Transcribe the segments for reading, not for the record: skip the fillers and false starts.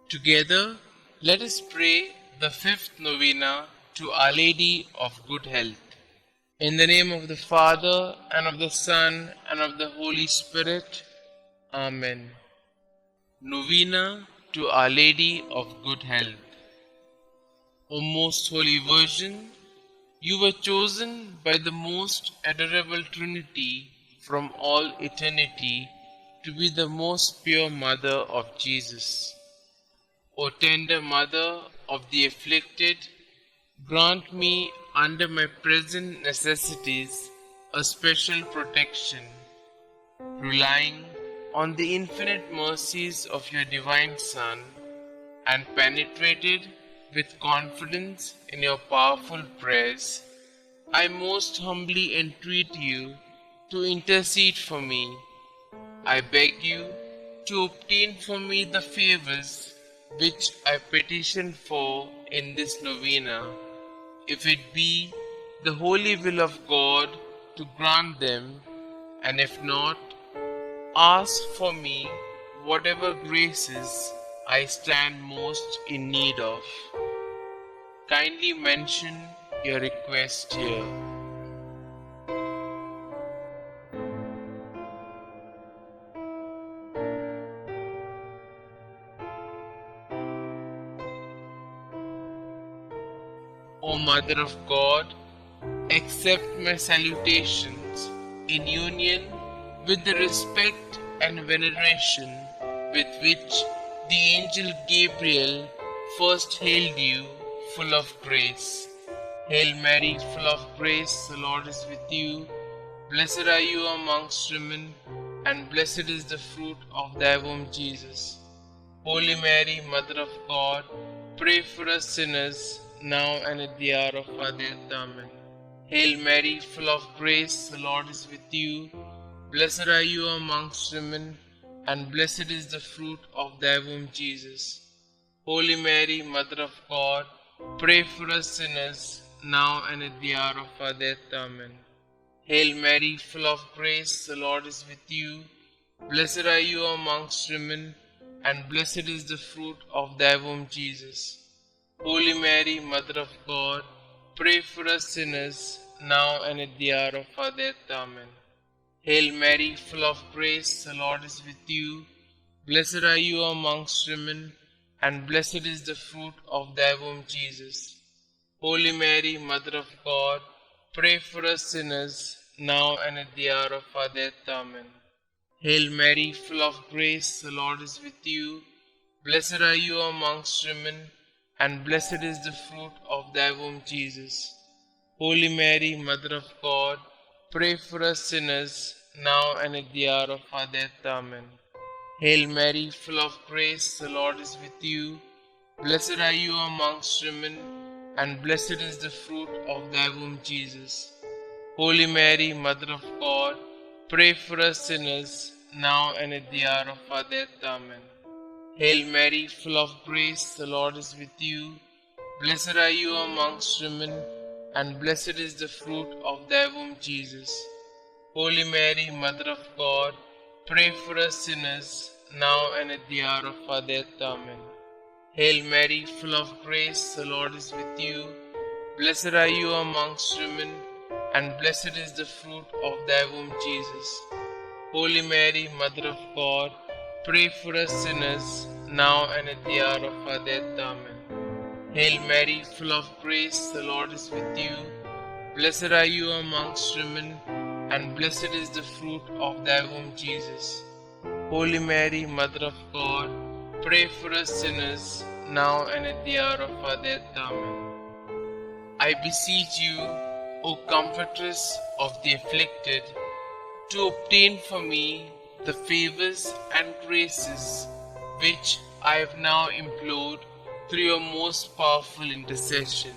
Together, let us pray the fifth novena to Our Lady of Good Health. In the name of the Father, and of the Son, and of the Holy Spirit. Amen. Novena to Our Lady of Good Health. O most Holy Virgin, you were chosen by the most adorable Trinity from all eternity to be the most pure Mother of Jesus. O tender Mother of the afflicted, grant me under my present necessities a special protection, relying on the infinite mercies of your divine Son, and penetrated with confidence in your powerful prayers, I most humbly entreat you to intercede for me. I beg you to obtain for me the favors which I petition for in this novena, if it be the holy will of God to grant them, and if not, ask for me whatever graces I stand most in need of. Kindly mention your request here. O Mother of God, accept my salutations in union with the respect and veneration with which the angel Gabriel first hailed you, full of grace. Hail Mary, full of grace, the Lord is with you. Blessed are you amongst women, and blessed is the fruit of thy womb, Jesus. Holy Mary, Mother of God, pray for us sinners, now and at the hour of our death. Amen. Hail Mary, full of grace, the Lord is with you. Blessed are you amongst women, and blessed is the fruit of thy womb, Jesus. Holy Mary, Mother of God, pray for us sinners, now and at the hour of our death. Amen. Hail Mary, full of grace, the Lord is with you. Blessed are you amongst women, and blessed is the fruit of thy womb, Jesus. Holy Mary, Mother of God, pray for us sinners, now and at the hour of our death. Amen. Hail Mary, full of grace, the Lord is with you. Blessed are you amongst women, and blessed is the fruit of thy womb, Jesus. Holy Mary, Mother of God, pray for us sinners, now and at the hour of our death. Amen. Hail Mary, full of grace, the Lord is with you. Blessed are you amongst women, and blessed is the fruit of thy womb, Jesus. Holy Mary, Mother of God, pray for us sinners, now and at the hour of our death. Amen. Hail Mary, full of grace, the Lord is with you. Blessed are you amongst women, and blessed is the fruit of thy womb, Jesus. Holy Mary, Mother of God, pray for us sinners, now and at the hour of our death. Amen. Hail Mary, full of grace, the Lord is with you. Blessed are you amongst women, and blessed is the fruit of thy womb, Jesus. Holy Mary, Mother of God, pray for us sinners, now and at the hour of our death. Amen. Hail Mary, full of grace, the Lord is with you. Blessed are you amongst women, and blessed is the fruit of thy womb, Jesus. Holy Mary, Mother of God, pray for us sinners, now and at the hour of our death. Amen. Hail Mary, full of grace, the Lord is with you. Blessed are you amongst women, and blessed is the fruit of thy womb, Jesus. Holy Mary, Mother of God, pray for us sinners, now and at the hour of our death. Amen. I beseech you, O Comfortress of the afflicted, to obtain for me the favors and graces which I have now implored through your most powerful intercession.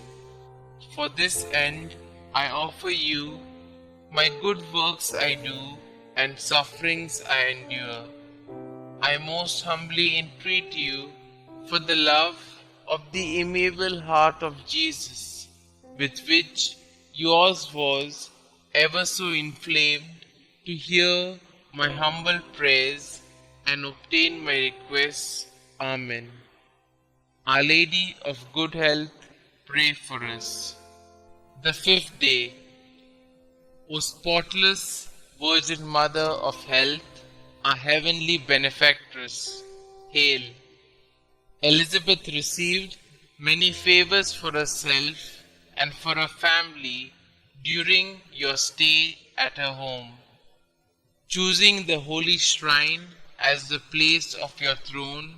For this end, I offer you my good works I do and sufferings I endure. I most humbly entreat you for the love of the amiable heart of Jesus, with which yours was ever so inflamed, to hear my humble prayers and obtain my requests. Amen. Our Lady of Good Health, pray for us. The fifth day, O spotless Virgin Mother of Health, our heavenly benefactress, hail. Elizabeth received many favors for herself and for her family during your stay at her home. Choosing the holy shrine as the place of your throne,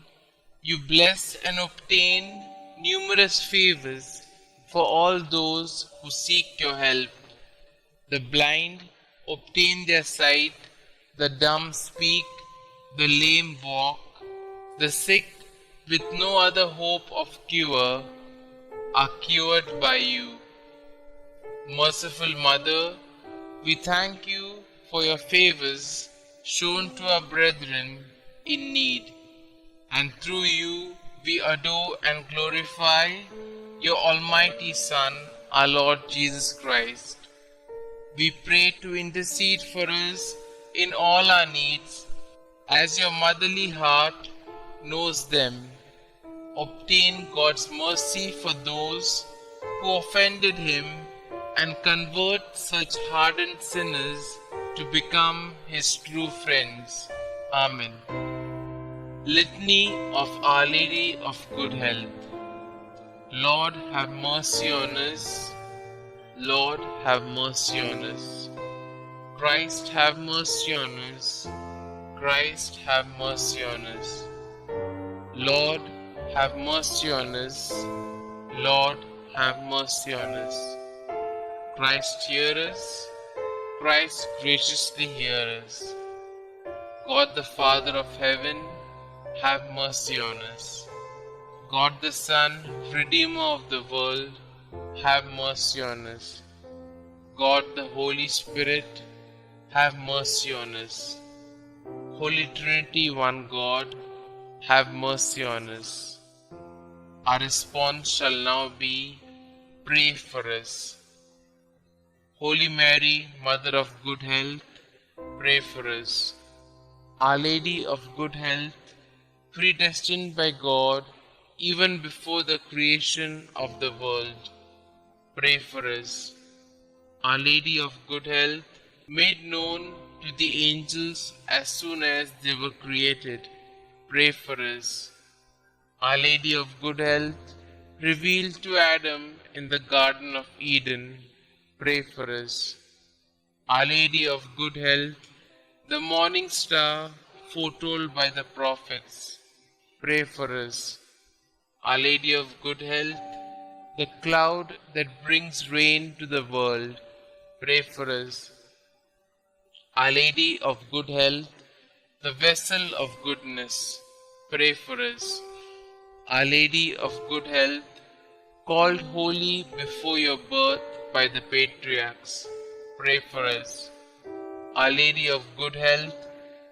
you bless and obtain numerous favors for all those who seek your help. The blind obtain their sight, the dumb speak, the lame walk, the sick with no other hope of cure are cured by you. Merciful Mother, we thank you for your favors shown to our brethren in need, and through you we adore and glorify your Almighty Son, our Lord Jesus Christ. We pray to intercede for us in all our needs, as your motherly heart knows them. Obtain God's mercy for those who offended him, and convert such hardened sinners to become his true friends. Amen. Litany of Our Lady of Good Health. Lord, have mercy on us. Lord, have mercy on us. Christ, have mercy on us. Christ, have mercy on us. Lord, have mercy on us. Lord, have mercy on us. Christ, hear us. Christ, graciously hear us. God the Father of heaven, have mercy on us. God the Son, Redeemer of the world, have mercy on us. God the Holy Spirit, have mercy on us. Holy Trinity, one God, have mercy on us. Our response shall now be, pray for us. Holy Mary, Mother of Good Health, pray for us. Our Lady of Good Health, predestined by God even before the creation of the world, pray for us. Our Lady of Good Health, made known to the angels as soon as they were created, pray for us. Our Lady of Good Health, revealed to Adam in the Garden of Eden, pray for us. Our Lady of Good Health, the morning star foretold by the prophets, pray for us. Our Lady of Good Health, the cloud that brings rain to the world, pray for us. Our Lady of Good Health, the vessel of goodness, pray for us. Our Lady of Good Health, called holy before your birth by the patriarchs, pray for us. Our Lady of Good Health,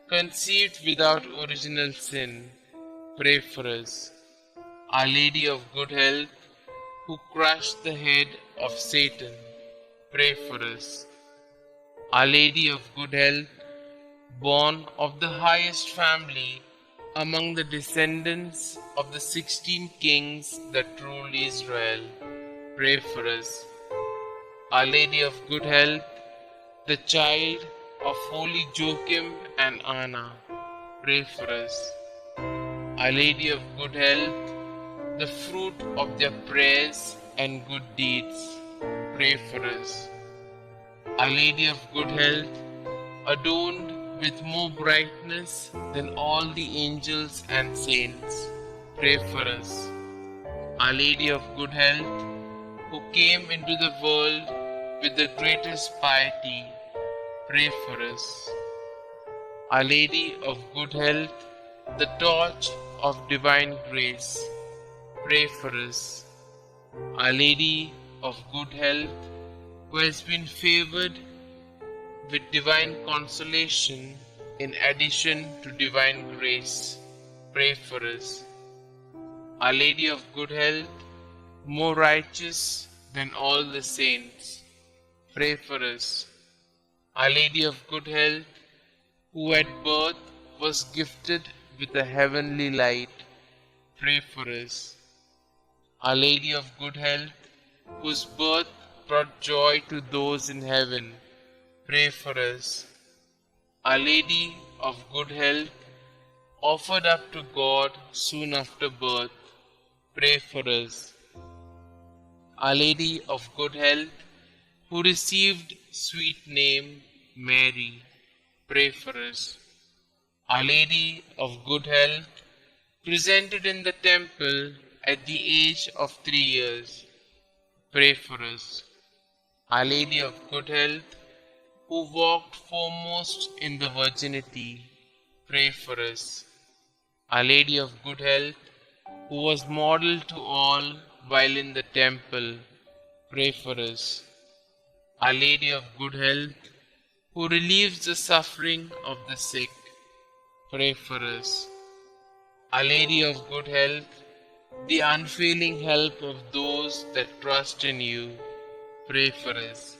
conceived without original sin, pray for us. Our Lady of Good Health, who crushed the head of Satan, pray for us. Our Lady of Good Health, born of the highest family among the descendants of the 16 kings that ruled Israel, pray for us. Our Lady of Good Health, the child of holy Joachim and Anna, pray for us. Our Lady of Good Health, the fruit of their prayers and good deeds, pray for us. Our Lady of Good Health, adorned with more brightness than all the angels and saints, pray for us. Our Lady of Good Health, who came into the world with the greatest piety, pray for us. Our Lady of Good Health, the torch of divine grace, pray for us. Our Lady of Good Health, who has been favored with divine consolation in addition to divine grace, pray for us. Our Lady of Good Health, more righteous than all the saints, pray for us. Our Lady of Good Health, who at birth was gifted with a heavenly light, pray for us. Our Lady of Good Health, whose birth brought joy to those in heaven, pray for us. Our Lady of Good Health, offered up to God soon after birth, pray for us. Our Lady of Good Health, who received sweet name Mary, pray for us. Our Lady of Good Health, presented in the temple at the age of 3 years, pray for us. Our Lady of Good Health, who walked foremost in the virginity, pray for us. Our Lady of Good Health, who was model to all while in the temple, pray for us. Our Lady of Good Health, who relieves the suffering of the sick, pray for us. Our Lady of Good Health, the unfailing help of those that trust in you, pray for us.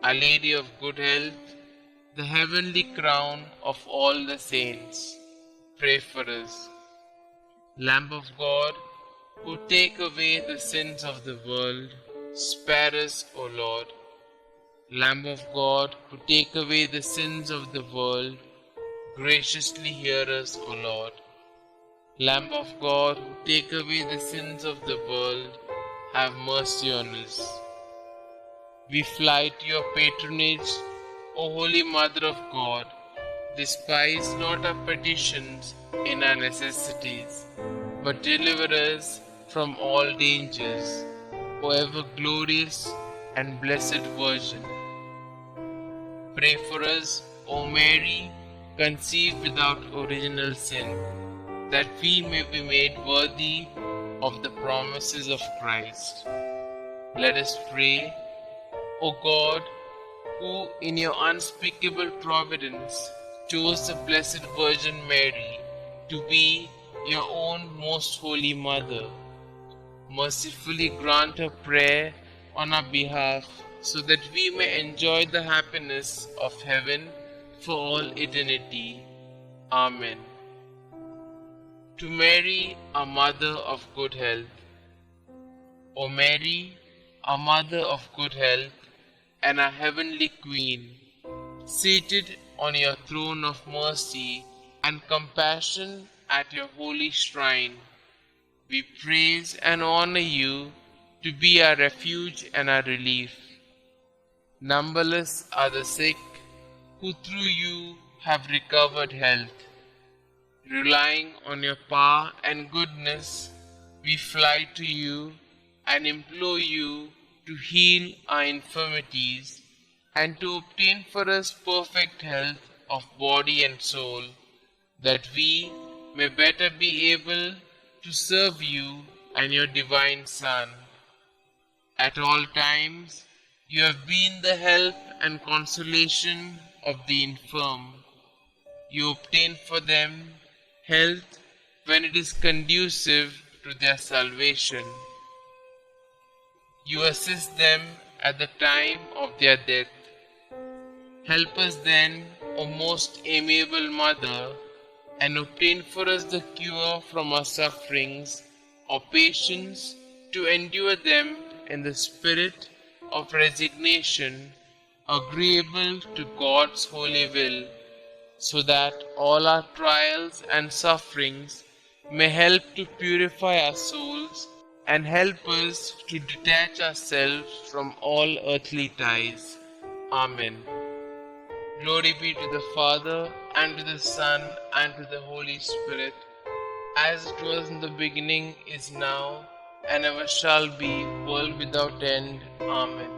Our Lady of Good Health, the heavenly crown of all the saints, pray for us. Lamb of God, who take away the sins of the world, spare us, O Lord. Lamb of God, who take away the sins of the world, graciously hear us, O Lord. Lamb of God, who take away the sins of the world, have mercy on us. We fly to your patronage, O Holy Mother of God. Despise not our petitions in our necessities, but deliver us from all dangers, O ever glorious and blessed Virgin. Pray for us, O Mary, conceived without original sin, that we may be made worthy of the promises of Christ. Let us pray. O God, who in your unspeakable providence chose the Blessed Virgin Mary to be your own most holy Mother, mercifully grant her prayer on our behalf, so that we may enjoy the happiness of heaven for all eternity. Amen. To Mary, our Mother of Good Health. O Mary, our Mother of Good Health, and our Heavenly Queen, seated on your throne of mercy and compassion at your holy shrine, we praise and honor you to be our refuge and our relief. Numberless are the sick who through you have recovered health. Relying on your power and goodness, we fly to you and implore you to heal our infirmities and to obtain for us perfect health of body and soul, that we may better be able to serve you and your divine Son. At all times, you have been the help and consolation of the infirm. You obtain for them health when it is conducive to their salvation. You assist them at the time of their death. Help us then, O most amiable Mother, and obtain for us the cure from our sufferings, or patience to endure them in the spirit of resignation, agreeable to God's holy will, so that all our trials and sufferings may help to purify our souls and help us to detach ourselves from all earthly ties. Amen. Glory be to the Father, and to the Son, and to the Holy Spirit, as it was in the beginning, is now, and ever shall be, world without end. Amen.